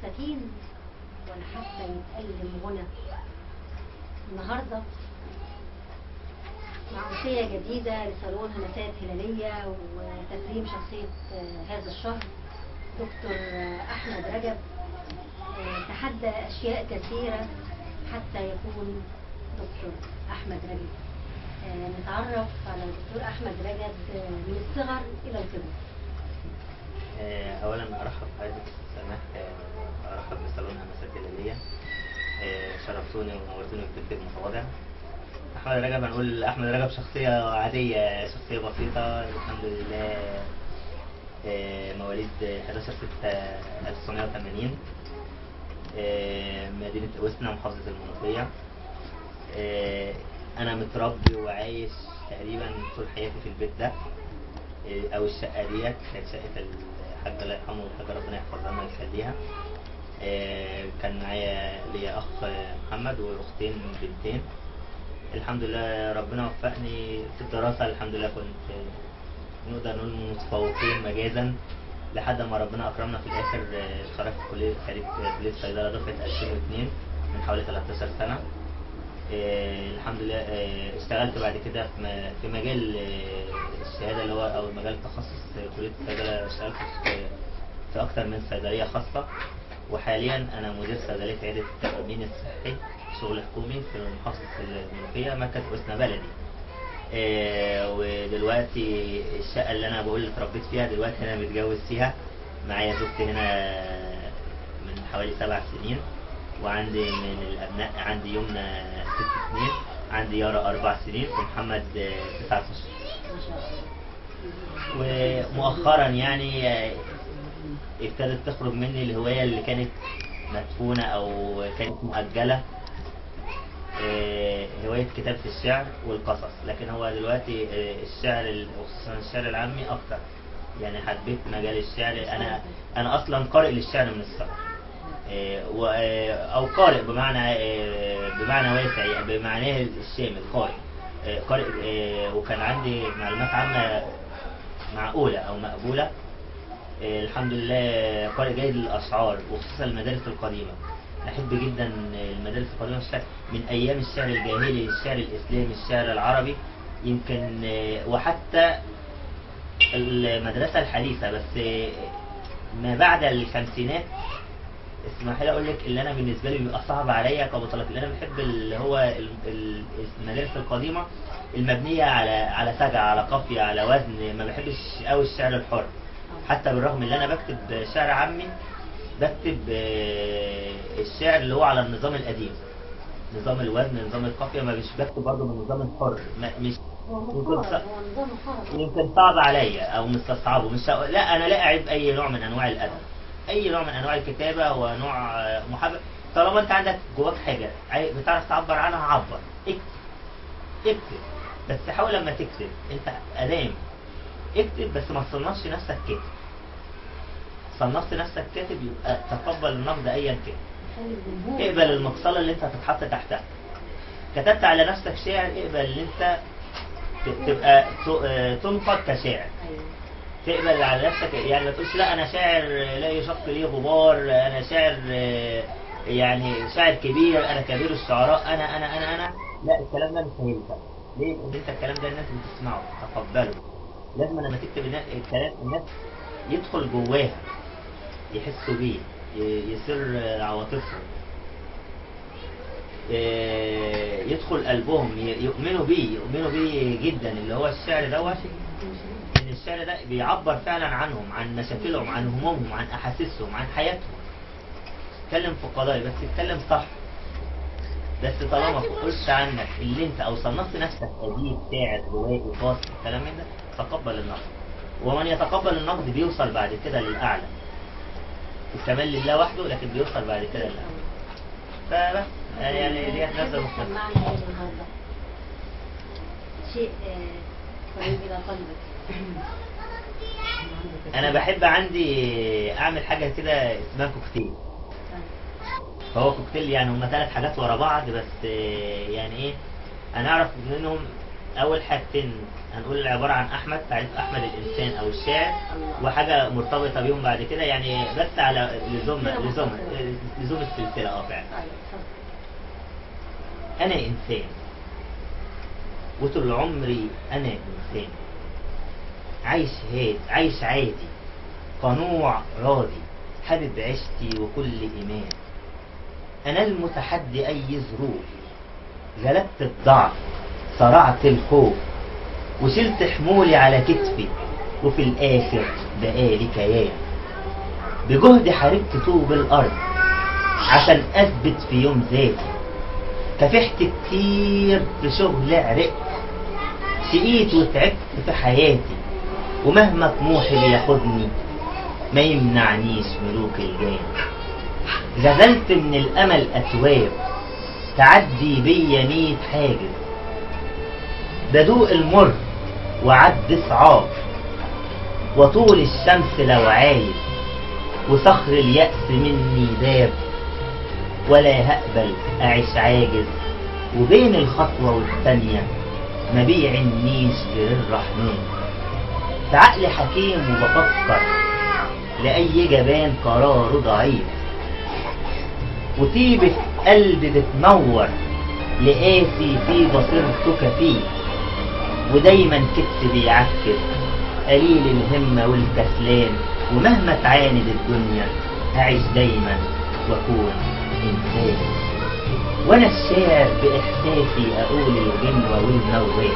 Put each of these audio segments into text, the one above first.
فساتين ولا حتى يتألم غنى. النهارده مع أمسية جديدة لصالون همسات هلالية وتكريم شخصية هذا الشهر دكتور أحمد رجب. تحدى أشياء كثيرة حتى يكون دكتور أحمد رجب. نتعرف على دكتور أحمد رجب من الصغر إلى الكبر. أولا أرحب بحضرتك سماح، أرحب بصالون همسات هلالية. شرفتوني ونورتوني بترتيب متواضع. أحمد رجب، هنقول أحمد رجب شخصية عادية، شخصية بسيطة الحمد لله. مواليد 11/6/1980، مدينة وسنا، محافظة المنوفية. أنا متربي وعايش تقريبا طول حياتي في البيت ده، أو الشقة ديت كانت شقة الحاج الله يرحمه والحاجة ربنا يحفظها لنا ويخليها. كان معايا ليا أخ محمد وأختين بنتين. الحمد لله ربنا وفقني في الدراسة، الحمد لله كنت نقدر نقول متفوقين مجازا لحد ما ربنا أكرمنا في الآخر. اتخرجت كلية صيدلة دفعة 2002 من حوالي 13 سنة. الحمد لله اشتغلت بعد كده في مجال الشهادة اللي هو أو مجال التخصص كلية الصيدلة. اشتغلت في أكتر من صيدلية خاصة، وحاليا أنا مدير صيدلية عيادة التأمين الصحي، شغل حكومي في محافظة المنوفية، مركز وسنا بلدي. ودلوقتي الشقة اللي أنا بقول اتربيت فيها دلوقتي أنا متجوز فيها، معايا زوجتي هنا من حوالي 7 سنين، وعندي من الأبناء عندي يمنى 6 سنين، عندي يارا 4 سنين، ومحمد 9 أشهر. ومؤخرا يعني ابتدت تخرج مني الهواية اللي كانت مدفونة أو كانت مؤجلة، هواية كتابة الشعر والقصص. لكن هو دلوقتي الشعر وخصوصا الشعر العامي أكتر، يعني حبيت مجال الشعر. أنا أصلا قارئ للشعر من الصغر، أو قارئ بمعنى واسع، يعني بمعناه الشامل قارئ. وكان عندي معلومات عامة معقولة أو مقبولة. الحمد لله قارئ جيد للأشعار وخصوصا المدارس القديمة. أحب جدا المدارس القديمة، الشعر من أيام الشعر الجاهلي، الشعر الإسلامي، الشعر العربي يمكن، وحتى المدرسة الحديثة. بس ما بعد الخمسينات اسمح لي أقول لك اللي أنا بالنسبة لي بيبقى صعب عليا كمطلق، اللي أنا بحب اللي هو المدارس القديمة المبنية على سجع، على قافية، على وزن. ما بحبش قوي الشعر الحر، حتى بالرغم ان انا بكتب شعر عامي، بكتب الشعر اللي هو على النظام القديم، نظام الوزن، نظام القافية. ما مش بكتب برضه من النظام الحر، مش يمكن صعب عليا او مستصعبه. مش لا، انا لا اعيب اي نوع من انواع الادب، اي نوع من انواع الكتابة هو نوع محبب. طالما انت عندك جواك حاجة بتعرف تعبر عنها، عبر، اكتب. بس حاول لما تكتب انت ادام اكتب، بس ما تصنفش نفسك كاتب. صنفت نفسك كاتب يبقى تقبل النقد ايا كان، اقبل المقصلة اللي انت هتتحط تحتها. كتبت على نفسك شعر، اقبل اللي انت تبقى تنقد كشاعر. تقبل على نفسك، يعني ما تقولش لا انا شاعر لا يشق لي غبار، انا شاعر يعني شاعر كبير، انا كبير الشعراء، انا لا، الكلام ده مش هينفع. ليه؟ لان انت الكلام ده الناس بتسمعه، تقبله. لازم لما تكتب الكلام الناس يدخل جواها، يحسوا بيه، يسر عواطفهم، يدخل قلبهم، يؤمنوا بيه جدا. اللي هو الشعر دوت، ان الشعر ده بيعبر فعلا عنهم، عن مشاكلهم، عن همومهم، عن احاسيسهم، عن حياتهم. اتكلم في قضايا بس اتكلم صح. بس طالما قلت عنك اللي انت او صنفت نفسك اديب، شاعر، روائي، قاصر، الكلام من ده، تقبل النقد. ومن يتقبل النقد بيوصل بعد كده للأعلى. الكمال لله وحده، لكن بيوصل بعد كده للأعلى. فبس يعني دي نبذة مختلفة. معنى ايه النهارده؟ شيء قريب إلى قلبك. أنا بحب عندي أعمل حاجة كده اسمها كوكتيل. فهو كوكتيل يعني هما 3 حاجات ورا بعض، بس يعني إيه، أنا أعرف منهم اول حاجتين هنقول عباره عن احمد، تعريف احمد الانسان او الشاعر، الله. وحاجه مرتبطه بيهم بعد كده، يعني بس على لزوم كده لزوم مختصرة. لزوم السلسله فعلا. طيب اتفضل. انا انسان وطول عمري انا انسان، عايش عادي، قنوع راضي، حابب عيشتي وكل ايمان. انا المتحدي اي ظروف، غلبت الضعف، صرعت الخوف، وشلت حمولي على كتفي، وفي الاخر بقالي كيان. بجهد حاربت طوب الارض عشان اثبت في يوم ذاتي، كافحت كتير في شغل عرقت، شقيت وتعبت في حياتي، ومهما طموحي بياخدني ما يمنعنيش ملوك الجان. غزلت من الامل اتواب تعدي بيا 100 حاجز، بدوق المر وعد صعاب، وطول الشمس لو عايز، وصخر اليأس مني داب، ولا هقبل أعيش عاجز، وبين الخطوة والتانية ما بيعنيش غير الرحمن. بعقل حكيم وبفكر لأي جبان قراره ضعيف، وطيبة قلب بتنور لقاسي في بصيرته كفيف، ودايما كتف بيعكس قليل الهمة والكسلان، ومهما تعاند الدنيا هعيش دايما واكون انسان. وانا الشاعر باحساسي اقول الغنوة والموال،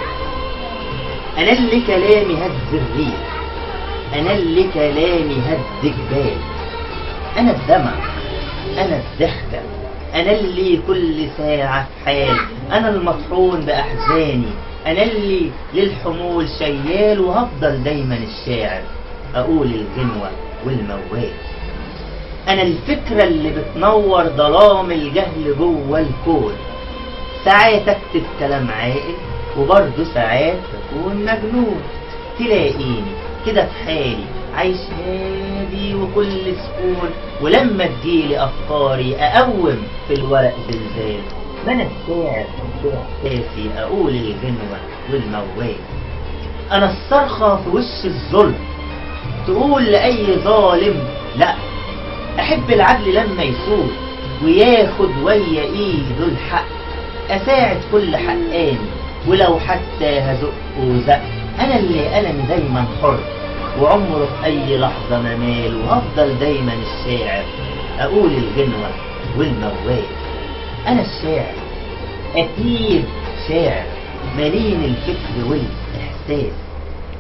انا اللي كلامي هز الريح، انا اللي كلامي هز جبال، انا الدمع، انا الضحكة، انا اللي كل ساعة في حال، انا المطحون باحزاني، انا اللي للحمول شيال، وهفضل دايما الشاعر اقول الغنوة والموال. انا الفكرة اللي بتنور ظلام الجهل جوه الكون، ساعات اكتب كلام عاقل وبرضه ساعات اكون مجنون، تلاقيني كده في حالي عايش هادي وكل سكون، ولما تجيلي افكاري اقوم في الورق زلزال. ما انا الشاعر باحساسي اقول الغنوة والموال. انا الصرخة في وش الظلم تقول لاي ظالم لا، احب العدل لما يسود وياخد ويا ايده الحق، اساعد كل حقاني ولو حتى هزقه زق. انا اللي قلمي دايما حر وعمره في اي لحظة ما مال، وهفضل دايما الشاعر اقول الغنوة والموال. انا الشاعر اكيد شاعر مليء الفكر والاحساس،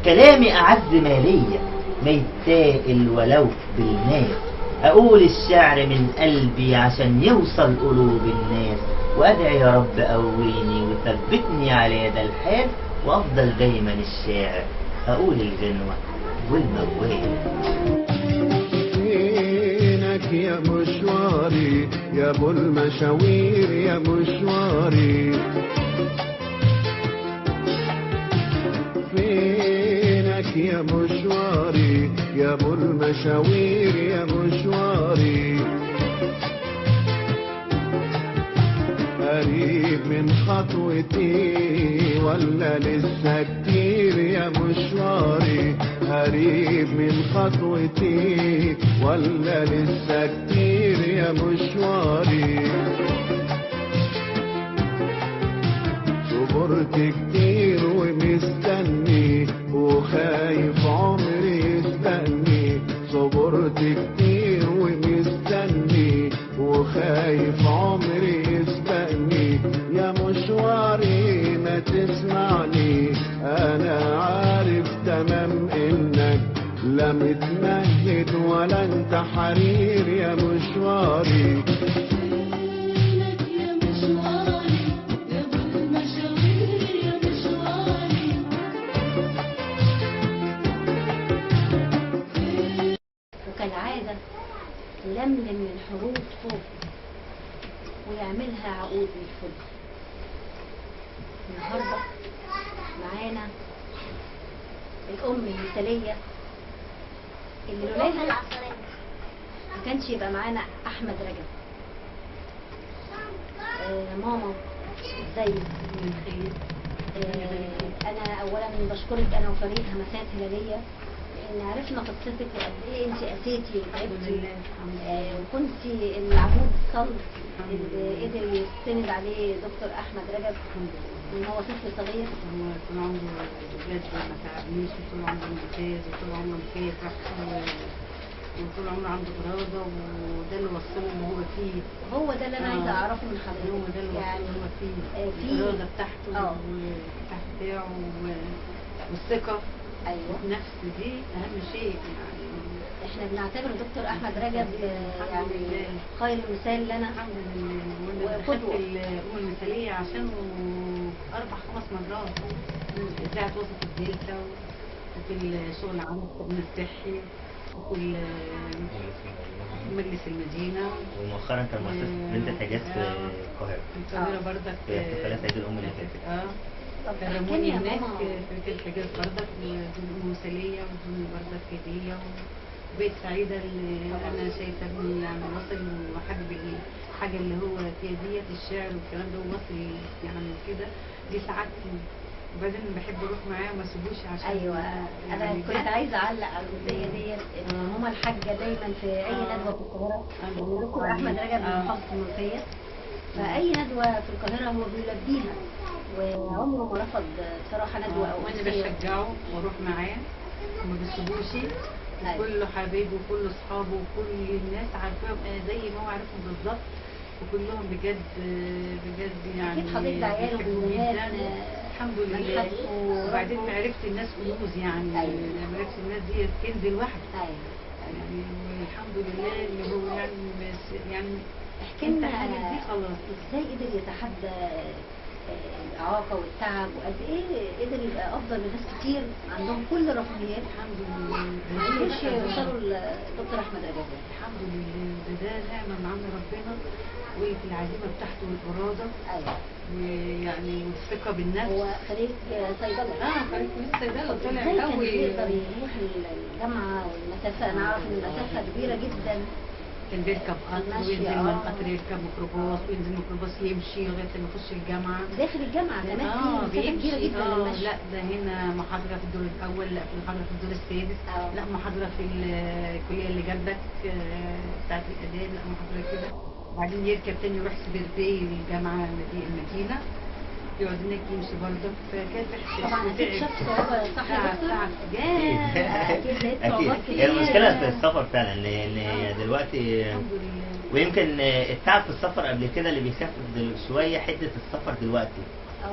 كلامي اعز ما ليا ما يتسائل ولو بالناس، اقول الشعر من قلبي عشان يوصل قلوب الناس، وادعي يا رب قويني وثبتني على يد الحال، وافضل دايما الشاعر اقول الغنوة والموال. فينك يا مشواري يا ابو المشاوير يا مشواري، فينك يا مشواري يا ابو المشاوير يا مشواري، قريب من خطوتي ولا لسه كتير يا مشواري، قريب من خطوتي ولا لسه كتير يا مشواري، صبرت كتير ومستني وخايف عمري يستني، صبرت كتير ومستني وخايف عمري يسبقني، يا مشواري ما تسمعني، انا عارف تمام انك لا متمهد ولا انت حرير يا مشواري. وكالعادة يلملم الحروف فوق ويعملها عقود للفل. النهاردة معانا الأم المثالية اللي لولاها ما كانش يبقى معانا أحمد رجب. ماما ازيك؟ انا اولا بشكرك انا وفريق همسات هلاليه، لان عرفنا قصتك وقد ايه انت اسيتي وتعبتي، وكنت العمود الصلب اللي قدر يستند عليه دكتور احمد رجب من هو طفل صغير. هو طول عمره بجد ما تعبنيش، وطول عمره ممتاز، وطول عمره مكافح، وطول عمره عنده إرادة، وده اللي وصله اللي هو فيه. هو ده اللي انا عايزه اعرفه من حضرتك. هو ده اللي يعني وصله هو فيه، في الإرادة بتاعته والفتح بتاعه والثقة ايوه والنفس، دي أهم شيء يعني. احنا بنعتبر دكتور احمد رجب الحمد يعني لله. خير مثال لنا الحمد لله. وانا دخلت وقدوة. الأم المثالية عشانه 4-5 مرات، إذاعة وسط الدلتا، وفي الشغل عام التأمين الصحي، وفي مجلس المدينة، ومؤخرا كان مؤسسة بنت الحجاز في القاهرة، في القاهرة بردك في احتفالات عيد الأم اللي فاتت. طب كرموني احكي يا هناك ماما. في بيت الحجاز بردك، ودون مثالية ودون بردك هدية، وبقيت سعيدة اللي أنا شايفة إني يعني وصل وحابب الحاجة اللي هو فيها ديت، الشعر والكلام ده، وصل يعني كده، دي سعادتي. وبعدين بحب أروح معاه وما اسيبوش عشان ايوه انا يعني كنت عايزه اعلق على الجزئيه ديت، ان ماما الحاجه دايما في اي ندوه في القاهره، دكتور احمد رجب من محافظه المنوفيه، فاي ندوه في القاهره هو بيلبيها وعمره ما رفض بصراحه ندوه او وانا أمسية. بشجعه واروح معاه وما بيسيبوش، أيوة. وكل حبايبه وكل اصحابه وكل الناس عارفاهم زي ما هو عارفهم بالظبط، وكلهم بجد بجد يعني أكيد حضرتك دعياله بيحبوه بالناس، جدا. الحمد من لله. حبه وبعدين وربه. عرفت الناس كنوز يعني. أيوة. لما عرفت الناس دي كنز لوحده ايوه يعني. والحمد لله اللي هو يعني يعني احكي انت لنا حاجه دي خلاص. ازاي قدر يتحدى الاعاقه والتعب، وقد ايه قدر يبقى افضل من ناس كتير عندهم كل الرفاهيات الحمد لله. ما قدروش يوصلوا لدكتور احمد رجب. الحمد لله. ده نعمة من عند ربنا، وفي العزيمة بتاعته والإرادة، ايوه ويعني والثقة بالنفس. هو خريج صيدله. خريج من الصيدلة، طلع ازاي كان أول. يقدر يروح الجامعه والمسافه؟ انا اعرف ان المسافه كبيره جدا. كان بيركب قطر المشي، وينزل من القطر يركب ميكروباص، وينزل ميكروباص يمشي لغاية ما يخش الجامعة. داخل الجامعه كمان في مسافه كبيره بيمشي. جدا للمشي. لا ده هنا محاضرة في الدور الأول، لا في محاضرة في الدور السادس، لا محاضرة في الكلية اللي جنبك بتاعت الآداب، لا محاضرة كده. وبعدين يركب تاني يروح سبيرتي الجامعة المدينة، يقعد هناك يمشي برضه، فكافح طبعا اكيد شاف صعوبه، صح يا دكتور؟ تعب اكيد لقيت أكيد. صعوبات هي كتير. المشكلة في السفر فعلا، لأن دلوقتي الحمد لله. ويمكن التعب في السفر قبل كده اللي بيخفف شوية حدة السفر دلوقتي.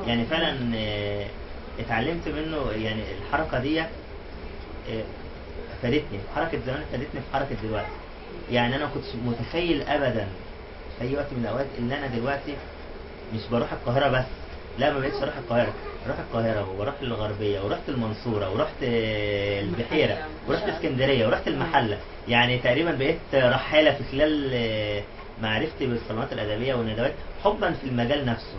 يعني فعلا اتعلمت منه، يعني الحركة دي فادتني، حركة زمان فادتني في حركة دلوقتي. يعني أنا كنتش متخيل أبدا في أي وقت من الأوقات إن أنا دلوقتي مش بروح القاهرة بس، لا ما بقتش اروح القاهرة، بروح القاهرة وبروح الغربية ورحت المنصورة ورحت البحيرة ورحت اسكندرية ورحت المحلة. يعني تقريبا بقيت رحالة في خلال معرفتي بالصالونات الأدبية والندوات، حبا في المجال نفسه،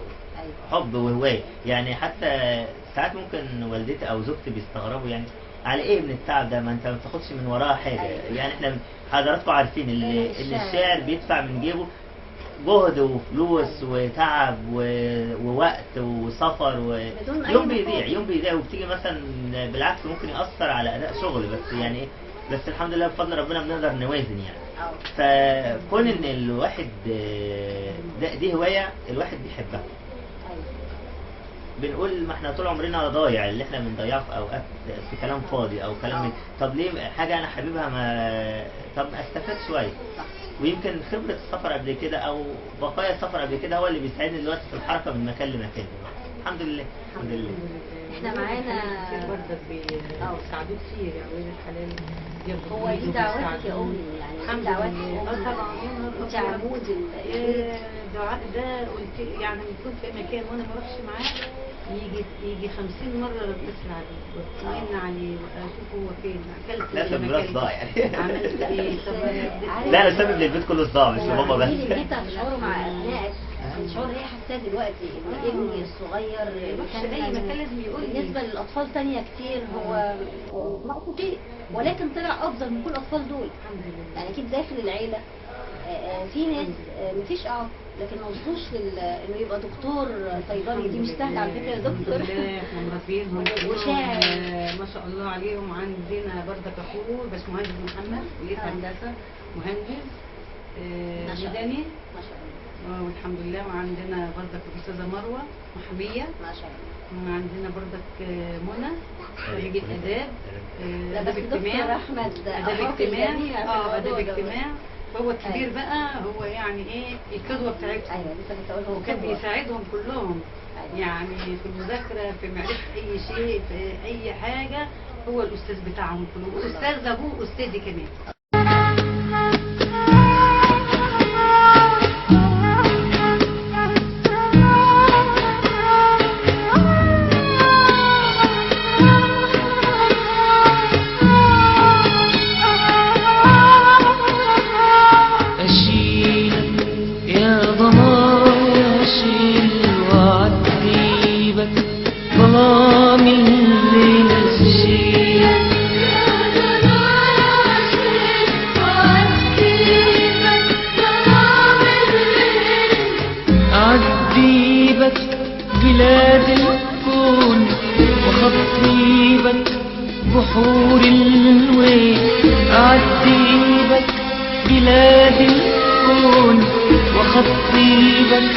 حب وهواية. يعني حتى ساعات ممكن والدتي أو زوجتي بيستغربوا، يعني على ايه من التعب ده؟ ما انت ما بتاخدش من وراها حاجة. يعني احنا حضراتكم عارفين اللي الشاعر بيدفع من جيبه جهد وفلوس وتعب ووقت وسفر يوم بيضيع وبتيجي مثلا بالعكس ممكن يأثر على أداء شغل. بس يعني بس الحمد لله بفضل ربنا بنقدر نوازن يعني. فكون ان الواحد دي هواية الواحد بيحبها. بنقول ما احنا طول عمرنا ضايع، اللي احنا بنضيعه في اوقات في كلام فاضي او كلام طب ليه حاجة انا حاببها ما طب استفاد شوية. ويمكن خبرة السفر قبل كده او بقايا السفر قبل كده هو اللي بيساعدني دلوقتي في الحركة من مكان لمكان. الحمد لله. الحمد لله. احنا معانا برضك بيساعدوه كتير يا ولاد الحلال. هو دي دعواتك يا امي، يعني دي دعواتك يا امي. طبعا انت عمود البيت. الدعاء ده قلت يعني كنت في مكان وانا ما اروحش معاه يجي 50 مرة بتصل عليه واطمئن عليه واشوف هو فين، اكلت لا سبب صداع يعني. عملت ايه. لا انا سبب للبيت كله صداع مش لماما بس. انت هتشعروا مع ابنائك الشعور اللي هي حاساه دلوقتي ان ابني الصغير مكان لازم يقول بالنسبه للاطفال تانية كتير هو نقصه فيه، ولكن طلع افضل من كل الاطفال دول. الحمد لله. يعني اكيد داخل العيله في ناس مفيش اعاقه لكن ما وصلوش انه يبقى دكتور صيدلي، دي مش سهله على فكره يا دكتور. احنا مربينهم وشاعر. ما شاء الله عليهم. عندنا بردك اخوه باشمهندس محمد كليه هندسه مهندس ما شاء الله. مدني ما شاء الله. والحمد لله. وعندنا بردك الاستاذه مروه محاميه. ما شاء الله. وعندنا بردك منى خريجة آداب لا بس دكتور احمد آداب اجتماع. آداب اجتماع. هو الكبير بقى هو يعني ايه القدوة بتاعتهم. ايوه لسه كنت اقول هو وكان بيساعدهم كلهم أيوة. يعني في المذاكرة في معرفة أي شيء في أي حاجة. هو الأستاذ بتاعهم كلهم. أستاذ أبوه أستاذي كمان. بلاد الكون وخطيبك بحور الويل. أعديبك بلاد الكون وخطيبك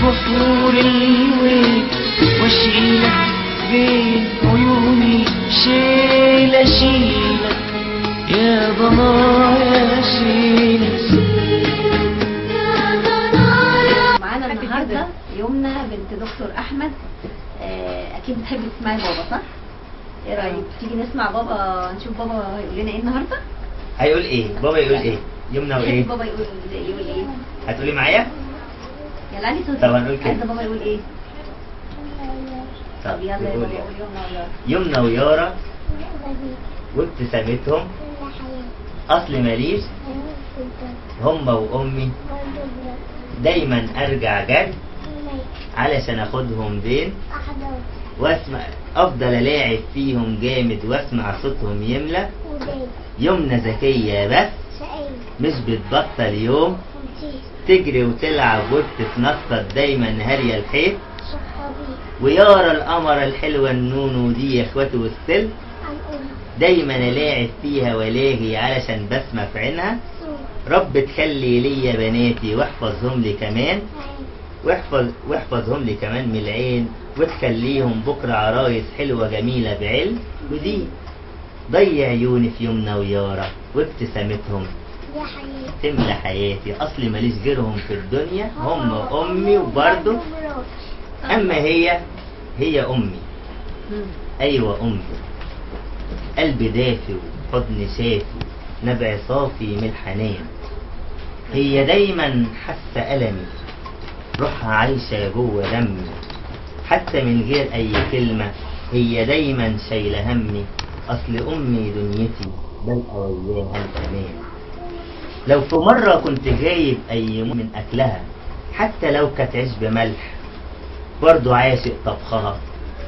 بحور الويل. واشيلك بين عيوني شيلك يا ضنايا شيلك. معانا النهارده يمنى بنت دكتور احمد. اكيد بتحبي تسمعي بابا صح؟ ايه رايك تيجي نسمع بابا، نشوف بابا هيقول لنا ايه النهارده؟ هيقول ايه؟ بابا يقول ايه؟ يمنى وايه؟ بابا يقول ايه؟ هتقولي معايا؟ يلا علي صوتك. طب هنقول كده. عايزه بابا يقول ايه؟ طب يلا يا بابا يقول يقول إيه؟ يمنى ويارا وابتسامتهم اصل ماليش هما وامي دايما ارجع جد علشان اخدهم بين واسمع افضل الاعب فيهم جامد واسمع صوتهم يملى. يمنى ذكية بس مش بتبطل يوم تجري وتلعب وبتتنطط دايما هارية الحيط. ويارا القمر الحلوة النونو دي يا اخواته والسل دايما الاعب فيها ولاغي علشان بسمة في عينها. رب تخلي ليا بناتي واحفظهم لي كمان واحفظهم لي كمان من العين وتخليهم بكرة عرايس حلوة جميلة بعلم. ودي ضيع عيوني في يمنى ويارا وابتسامتهم تملى حياتي. اصلي ماليش غيرهم في الدنيا هم امي وبرضه اما هي امي. ايوه امي قلب دافي وحضن شافي نبع صافي من الحنان. هي دايما حاسه ألمي روحها عايشة جوه دمي حتى من غير أي كلمة. هي دايما شايلة همي أصل أمي دنيتي بلقى وياها الأمان. لو في مرة كنت جايب أي من أكلها حتى لو كانت عيش بملح برضو عاشق طبخها.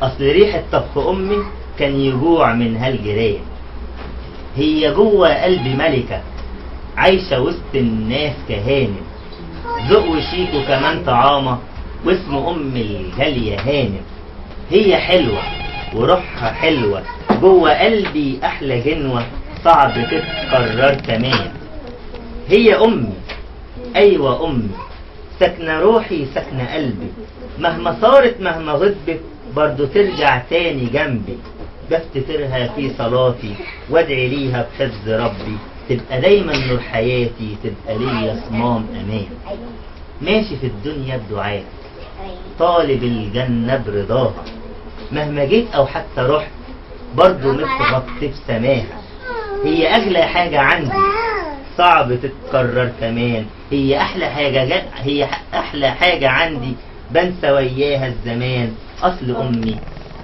أصل ريحة طبخ أمي كان يجوع منها الجيران. هي جوه قلبي ملكة عايشة وسط الناس كهانم. ذوق وشيك وكمان طعامة واسم أم الغالية هانم. هي حلوة وروحها حلوة جوه قلبي أحلى جنوة صعب تتكرر كمان. هي أمي أيوة أمي سكنة روحي سكنة قلبي مهما صارت مهما غضبت برضو ترجع تاني جنبي. بفتكرها في صلاتي وادعي ليها بحفظ ربي تبقى دايما نور حياتي تبقى ليا صمام امان. ماشي في الدنيا بدعاء طالب الجنة برضاها مهما جيت او حتى رحت برضو متغطي بسماها. هي اغلى حاجة عندي صعب تتكرر كمان. هي احلى حاجة عندي بنسى وياها الزمان. اصل امي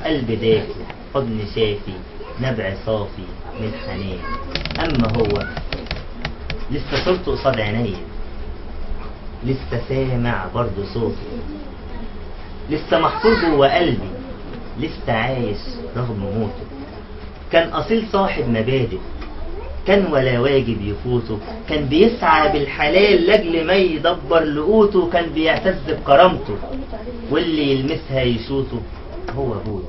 قلب دافي حضن شافي نبع صافي من حنان. اما هو لسه صورته قصاد عينيا لسه سامع برضه صوته لسه محفور جوه قلبي لسه عايش رغم موته. كان اصيل صاحب مبادئ كان ولا واجب يفوته، كان بيسعى بالحلال لاجل ما يدبر لقوته، كان بيعتز بكرامته واللي يلمسها يشوته هو ابويا.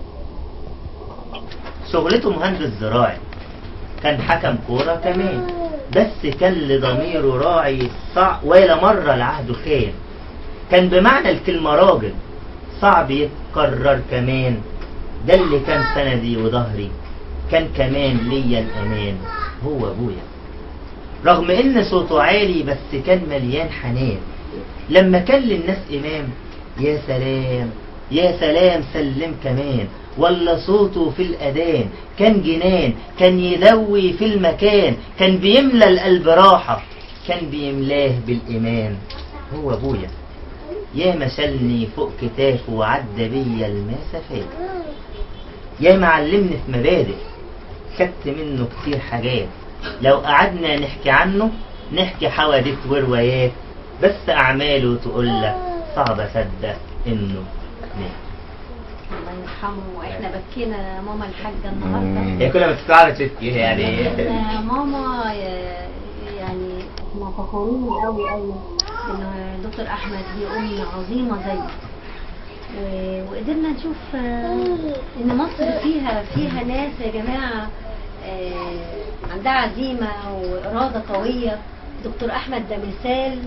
شغلته مهندس زراعي، كان حكم كورة كمان، بس كان لضميره راعي ولا مرة لعهده خان. كان بمعنى الكلمة راجل صعب يتكرر كمان، ده اللي كان سندي وظهري، كان كمان ليا الأمان هو أبويا. رغم إن صوته عالي بس كان مليان حنان، لما كان للناس إمام يا سلام يا سلام سلم كمان، ولا صوته في الأذان كان جنان، كان يدوي في المكان، كان بيملى القلب راحة، كان بيملاه بالإيمان هو أبويا. يا ما شالني فوق كتافه وعدى بيا المسافات، يا ما علمني في مبادئ خدت منه كتير حاجات، لو قعدنا نحكي عنه نحكي حوادث وروايات، بس أعماله تقولك صعب أصدق إنه مات. الله يرحمه. واحنا بكينا ماما الحاجة النهارده. هي كل ما تسمعها بتبكي يعني. ماما يعني احنا فخورين قوي قوي ان دكتور احمد دي ام عظيمه زي، وقدرنا نشوف ان مصر فيها ناس يا جماعه عندها عزيمه واراده قويه. دكتور احمد ده مثال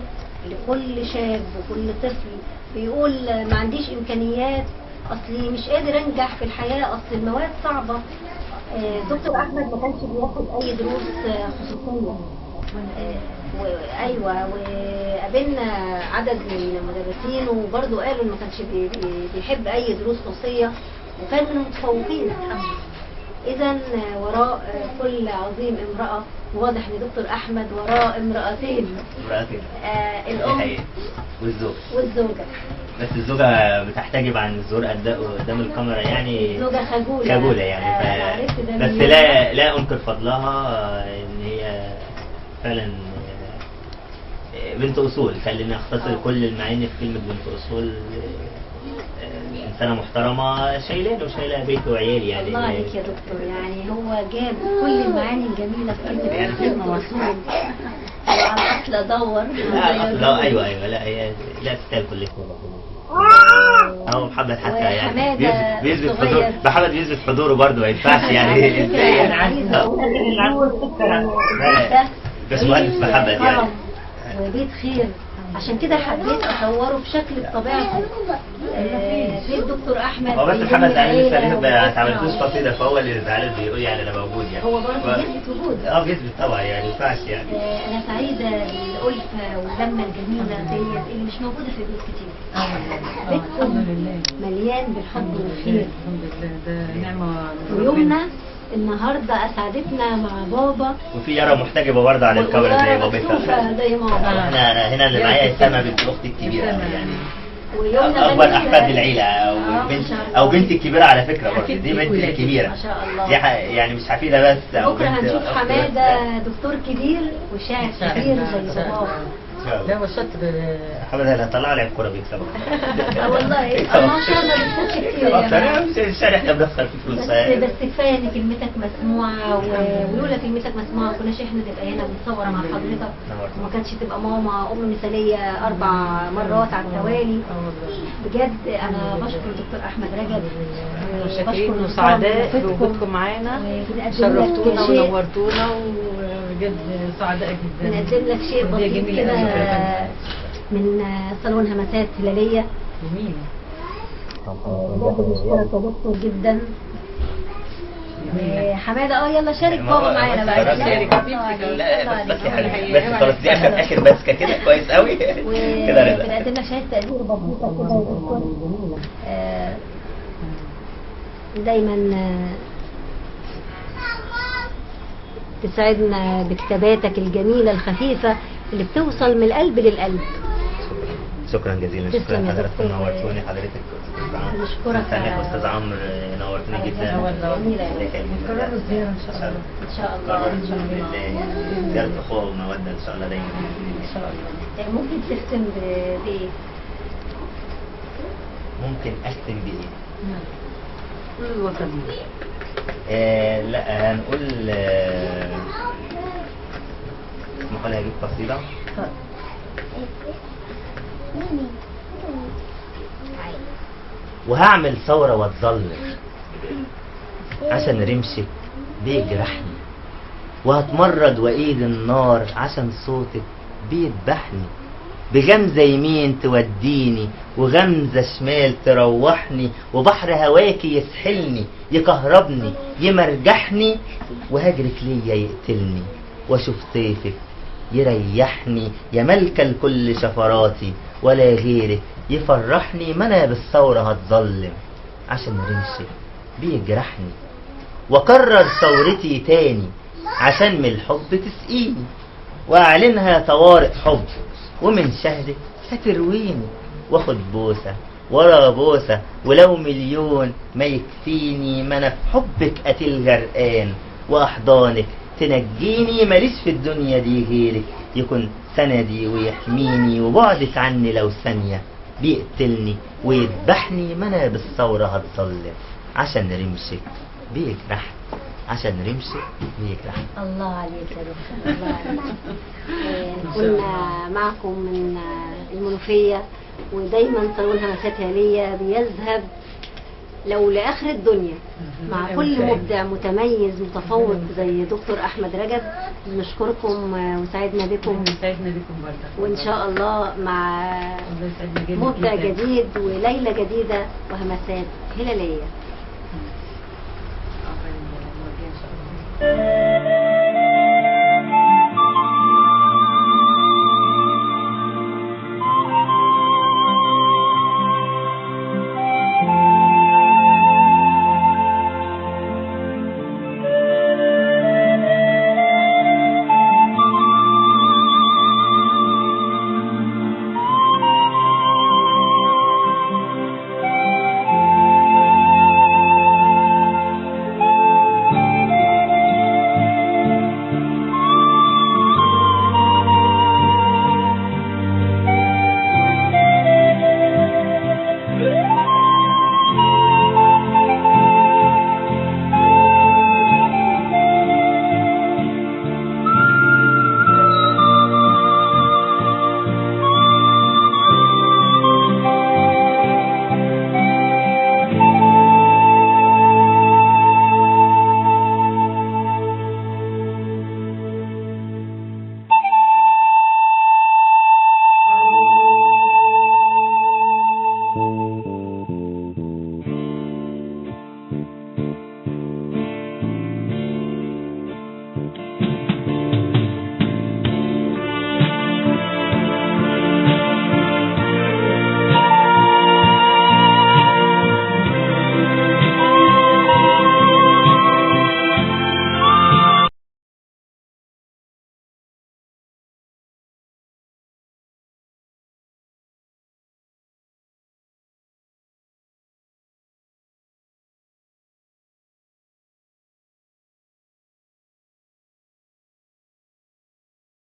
لكل شاب وكل طفل بيقول ما عنديش امكانيات، اصلي مش قادر انجح في الحياه، اصل المواد صعبه. دكتور احمد ما كانش بياخد اي دروس خصوصيه. ايوه، وقابلنا عدد من المدرسين وبرضه قالوا انه ما كانش بيحب اي دروس خصوصيه، وكان من المتفوقين. اذا وراء كل عظيم امراه، واضح ان دكتور احمد وراء امرأتين. الام والزوجه. بس الزوجة بتحتجب عن الظهور قدام الكاميرا يعني. الزوجة خجولة يعني بس لا أنكر فضلها إن هي فعلا بنت أصول. خلينا نختصر كل المعاني في كلمة بنت أصول. إنسانة محترمة شايلانه وشايلة بيته وعيالي يعني. الله عليك يا دكتور، يعني هو جاب كل المعاني الجميلة في كلمة بنت أصول. على أصل أدور. لا أيوه لا هي لا تستاهل كل كلمة. هو محمد حتى يعني بيثبت حضور. محمد بيثبت حضوره برضه ما ينفعش يعني. ازاي انا عايزه اقول بس مهندس محمد يعني وبيت خير، عشان كده حبيت اصوره بشكل بطبيعته. بيت دكتور احمد. هو بس محمد قال لسه ما اتعملتوش قصيده، فهو اللي زعلان بيقول يعني انا موجود يعني. هو برضه بيثبت وجود. بيثبت طبعا يعني ما ينفعش يعني. انا سعيده بالالفه واللمه الجميله ديت اللي مش موجوده في بيوت كتير. بيتكم مليان بالحب والخير. الحمد لله، ده نعمه. ويومنا النهارده اسعدتنا مع بابا، وفي يارا محتجبه برضه على الكاميرا زي بابتها. زي ماما. احنا هنا اللي معايا سما بنت اختي الكبيره يعني. ويومنا اكبر احفاد العيله او بنت الكبيره على فكره برضه. دي بنت الكبيره ما شاء الله. دي يعني مش حفيده بس. بكره هنشوف حماده دكتور كبير وشاعر كبير زي بابا. لا هو شاطر. محمد اللي هطلع لعب كوره بيكسبوا. والله ما شاء الله بنشوف كتير يا الشارع احنا بنخسر فيه فلوس. بس كفايه ان كلمتك مسموعه، ولولا كلمتك مسموعه كناش احنا نبقى هنا بنصور مع حضرتك، وما كانتش تبقى ماما ام مثاليه 4 مرات على التوالي. بجد انا بشكر دكتور احمد رجب، شاكرين وسعداء بوجودكم معانا، شرفتونا ونورتونا، وبجد سعداء جدا. بنقدم لك شيء بسيط كده من صالون همسات هلالية. جميل. بشكرك يا دكتور جدا. حماده يلا شارك بابا معانا بقى. شارك. لا بس يا حبيبي بس خلاص دي اخر بسكه كده كويس قوي كده رضا. بنقدم لك شهاده تقدير بسيطه كده يا دكتور. دايما تسعدنا بكتاباتك الجميلة الخفيفة اللي بتوصل من القلب للقلب. شكرا جزيلا. شكرا حضرتك، نورتوني حضرتك. نشكرك يا استاذ عمرو، نورتوني جدا. نكرروا الزيارة ان شاء الله. ان شاء الله باذن الله. زيارة اخوة ومودة ان شاء الله دايما. ان شاء الله. ممكن تختم بايه؟ ممكن اختم بايه؟ الوطني. لا هنقول ولا هجيب قصيدة. وهعمل ثورة واتظلم عشان رمشك بيجرحني، وهتمرد وايد النار عشان صوتك بيذبحني، بغمزة يمين توديني وغمزة شمال تروحني، وبحر هواكي يسحلني يكهربني يمرجحني، وهجرك ليا يقتلني واشوف طيفك يريحني، يا ملكة لكل شفراتي ولا غيرك يفرحني، ما انا بالثورة هتظلم عشان رمشك بيجرحني، واكرر ثورتي تاني عشان من الحب تسقيني، واعلنها طوارئ حب ومن شهدك هترويني، واخد بوسة ورا بوسة ولو مليون ما يكفيني، ما انا في حبك قتيل غرقان، واحضانك تنجيني، ماليش في الدنيا دي غيرك يكون سندي ويحميني، وبعدك عني لو ثانية بيقتلني ويذبحني، ما انا بالثورة هتظلم عشان رمشك بيجرحني، عشان رمشك بيجرحني. الله عليك يا دكتور، الله عليك. كنا معكم من المنوفية، ودايما صالون همسات هلالية بيذهب لو لآخر الدنيا مع كل مبدع متميز متفوق زي دكتور أحمد رجب. نشكركم وسعدنا بكم، سعدنا بكم برضه، وإن شاء الله مع مبدع جديد وليلة جديدة وهمسات هلالية.